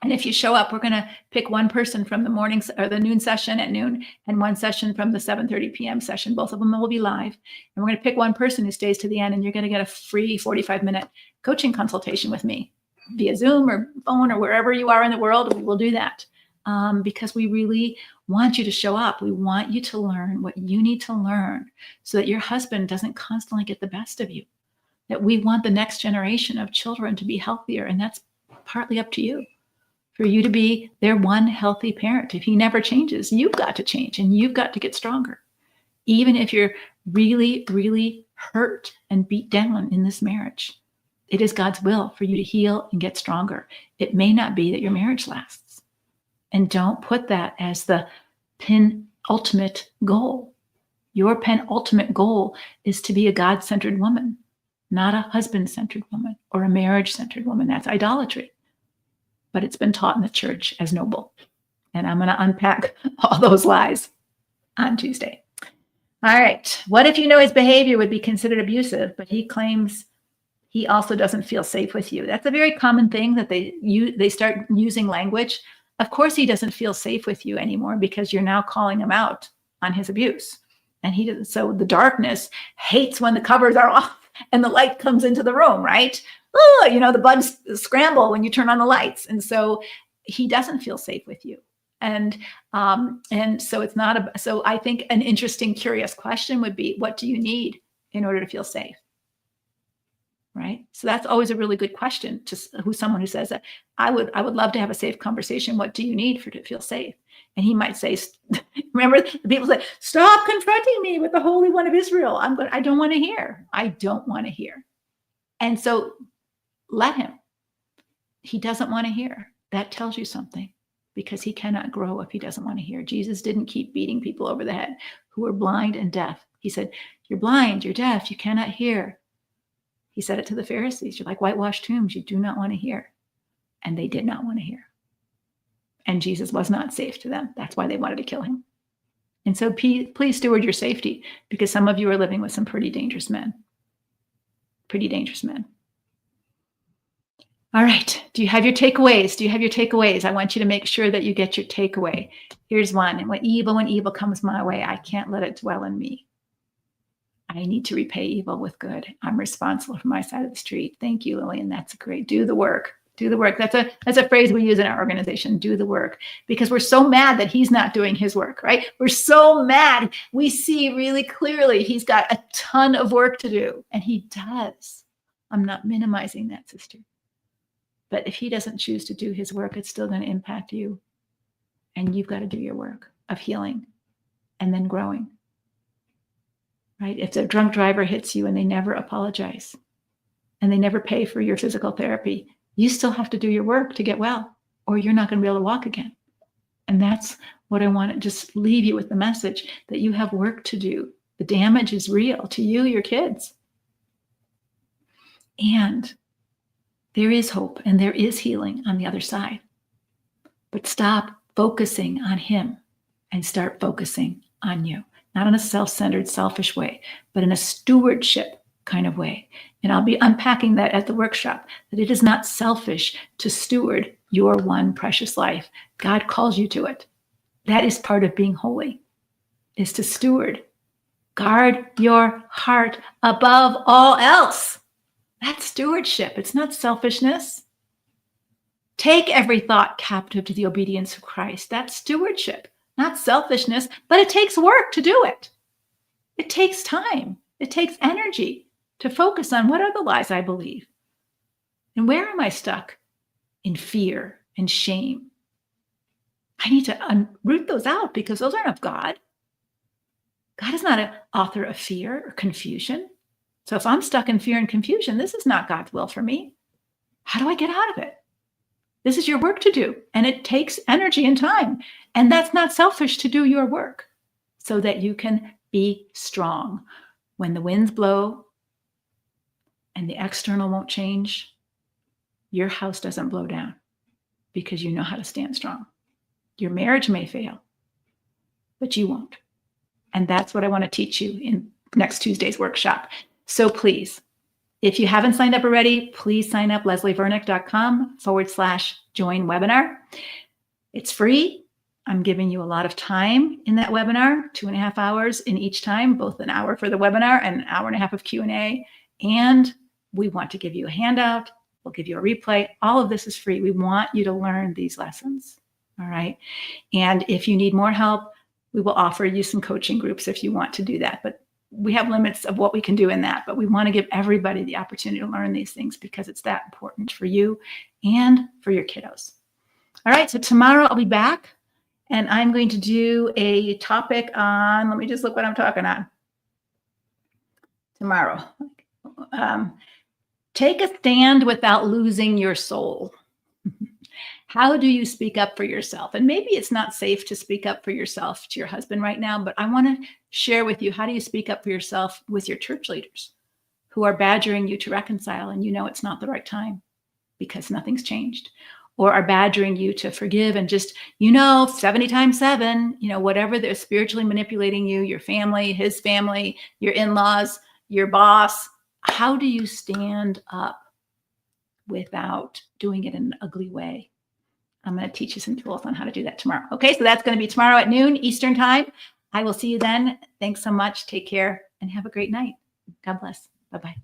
And if you show up, we're going to pick one person from the morning or the noon session at noon and one session from the 7:30 p.m. session. Both of them will be live. And we're going to pick one person who stays to the end, and you're going to get a free 45-minute coaching consultation with me via Zoom or phone or wherever you are in the world. We will do that because we really want you to show up. We want you to learn what you need to learn so that your husband doesn't constantly get the best of you. That we want the next generation of children to be healthier, and that's partly up to you. For you to be their one healthy parent. If he never changes, you've got to change and you've got to get stronger. Even if you're really, really hurt and beat down in this marriage, it is God's will for you to heal and get stronger. It may not be that your marriage lasts. And don't put that as the penultimate goal. Your penultimate goal is to be a God-centered woman, not a husband-centered woman or a marriage-centered woman. That's idolatry. But it's been taught in the church as noble. And I'm going to unpack all those lies on Tuesday. All right. What if you know his behavior would be considered abusive, but he claims he also doesn't feel safe with you? That's a very common thing that they start using language. Of course, he doesn't feel safe with you anymore because you're now calling him out on his abuse. And he doesn't. So the darkness hates when the covers are off and the light comes into the room, right? Oh, the bugs scramble when you turn on the lights. And so he doesn't feel safe with you. And so it's not so I think an interesting, curious question would be, what do you need in order to feel safe? Right? So that's always a really good question to someone who says that I would love to have a safe conversation. What do you need to feel safe? And he might say, remember the people say, stop confronting me with the Holy One of Israel. I don't want to hear. I don't want to hear. And so let him. He doesn't want to hear. That tells you something, because he cannot grow if he doesn't want to hear. Jesus didn't keep beating people over the head who were blind and deaf. He said, you're blind, you're deaf, you cannot hear. He said it to the Pharisees. You're like whitewashed tombs. You do not want to hear. And they did not want to hear. And Jesus was not safe to them. That's why they wanted to kill him. And so please steward your safety, because some of you are living with some pretty dangerous men. Pretty dangerous men. All right. Do you have your takeaways? I want you to make sure that you get your takeaway. Here's one. When evil comes my way, I can't let it dwell in me. I need to repay evil with good. I'm responsible for my side of the street. Thank you, Lillian. That's great. Do the work. Do the work. That's a phrase we use in our organization. Do the work. Because we're so mad that he's not doing his work, right? We're so mad. We see really clearly he's got a ton of work to do, and he does. I'm not minimizing that, sister. But if he doesn't choose to do his work, it's still going to impact you. And you've got to do your work of healing and then growing. Right? If the drunk driver hits you and they never apologize and they never pay for your physical therapy, you still have to do your work to get well, or you're not going to be able to walk again. And that's what I want to just leave you with, the message that you have work to do. The damage is real to you, your kids. And there is hope and there is healing on the other side. But stop focusing on him and start focusing on you. Not in a self-centered, selfish way, but in a stewardship kind of way. And I'll be unpacking that at the workshop, that it is not selfish to steward your one precious life. God calls you to it. That is part of being holy, is to steward. Guard your heart above all else. That's stewardship. It's not selfishness. Take every thought captive to the obedience of Christ. That's stewardship, not selfishness, but it takes work to do it. It takes time. It takes energy to focus on what are the lies I believe and where am I stuck in fear and shame. I need to root those out because those aren't of God. God is not an author of fear or confusion. So if I'm stuck in fear and confusion, this is not God's will for me. How do I get out of it? This is your work to do, and it takes energy and time. And that's not selfish to do your work so that you can be strong. When the winds blow and the external won't change, your house doesn't blow down because you know how to stand strong. Your marriage may fail, but you won't. And that's what I want to teach you in next Tuesday's workshop. So please, if you haven't signed up already, please sign up, leslievernick.com/join webinar. It's free. I'm giving you a lot of time in that webinar, 2.5 hours in each time, both an hour for the webinar and an hour and a half of Q&A. And we want to give you a handout. We'll give you a replay. All of this is free. We want you to learn these lessons. All right. And if you need more help, we will offer you some coaching groups if you want to do that. But we have limits of what we can do in that. But we want to give everybody the opportunity to learn these things because it's that important for you and for your kiddos. All right. So tomorrow I'll be back and I'm going to do a topic on, let me just look what I'm talking on tomorrow. Take a stand without losing your soul. How do you speak up for yourself? And maybe it's not safe to speak up for yourself to your husband right now, but I want to share with you, how do you speak up for yourself with your church leaders who are badgering you to reconcile and you know it's not the right time because nothing's changed, or are badgering you to forgive and just, 70 times 7, whatever they're spiritually manipulating you, your family, his family, your in-laws, your boss. How do you stand up without doing it in an ugly way? I'm going to teach you some tools on how to do that tomorrow. Okay, so that's going to be tomorrow at noon Eastern time. I will see you then. Thanks so much. Take care and have a great night. God bless. Bye-bye.